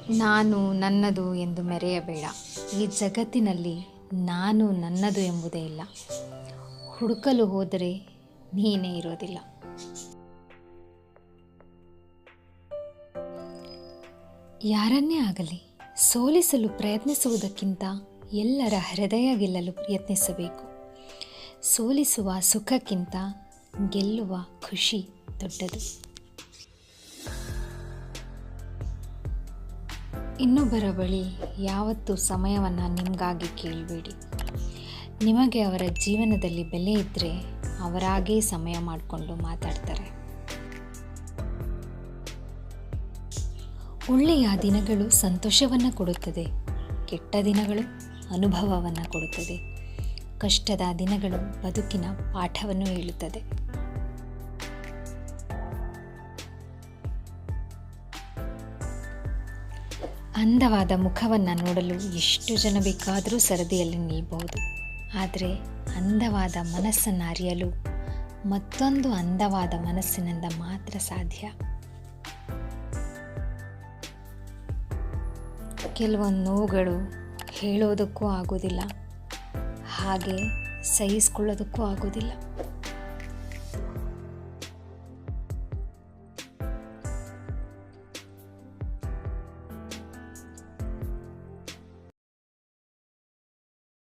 ನಾನು ನನ್ನದು ಎಂದು ಮೆರೆಯಬೇಡ. ಈ ಜಗತ್ತಿನಲ್ಲಿ ನಾನು ನನ್ನದು ಎಂಬುದೇ ಇಲ್ಲ. ಹುಡುಕಲು ಹೋದರೆ ನೀನೇ ಇರೋದಿಲ್ಲ. ಯಾರನ್ನೇ ಆಗಲಿ ಸೋಲಿಸಲು ಪ್ರಯತ್ನಿಸುವುದಕ್ಕಿಂತ ಎಲ್ಲರ ಹೃದಯ ಗೆಲ್ಲಲು ಪ್ರಯತ್ನಿಸಬೇಕು. ಸೋಲಿಸುವ ಸುಖಕ್ಕಿಂತ ಗೆಲ್ಲುವ ಖುಷಿ ದೊಡ್ಡದು. ಇನ್ನೊಬ್ಬರ ಬಳಿ ಯಾವತ್ತೂ ಸಮಯವನ್ನು ನಿಮಗಾಗಿ ಕೇಳಬೇಡಿ. ನಿಮಗೆ ಅವರ ಜೀವನದಲ್ಲಿ ಬೆಲೆ ಇದ್ದರೆ ಅವರಾಗೇ ಸಮಯ ಮಾಡಿಕೊಂಡು ಮಾತಾಡ್ತಾರೆ. ಒಳ್ಳೆಯ ದಿನಗಳು ಸಂತೋಷವನ್ನು ಕೊಡುತ್ತದೆ, ಕೆಟ್ಟ ದಿನಗಳು ಅನುಭವವನ್ನು ಕೊಡುತ್ತದೆ. ಕಷ್ಟದ ದಿನಗಳು ಬದುಕಿನ ಪಾಠವನ್ನು ಹೇಳುತ್ತದೆ. ಅಂದವಾದ ಮುಖವನ್ನು ನೋಡಲು ಎಷ್ಟು ಜನ ಬೇಕಾದರೂ ಸರದಿಯಲ್ಲಿ ನಿಲ್ಲಬಹುದು. ಆದರೆ ಅಂದವಾದ ಮನಸ್ಸನ್ನು ಅರಿಯಲು ಮತ್ತೊಂದು ಅಂದವಾದ ಮನಸ್ಸಿನಿಂದ ಮಾತ್ರ ಸಾಧ್ಯ. ಕೆಲವೊಂದು ನೋವುಗಳು ಹೇಳೋದಕ್ಕೂ ಆಗೋದಿಲ್ಲ, ಹಾಗೆ ಸಹಿಸ್ಕೊಳ್ಳೋದಕ್ಕೂ ಆಗೋದಿಲ್ಲ.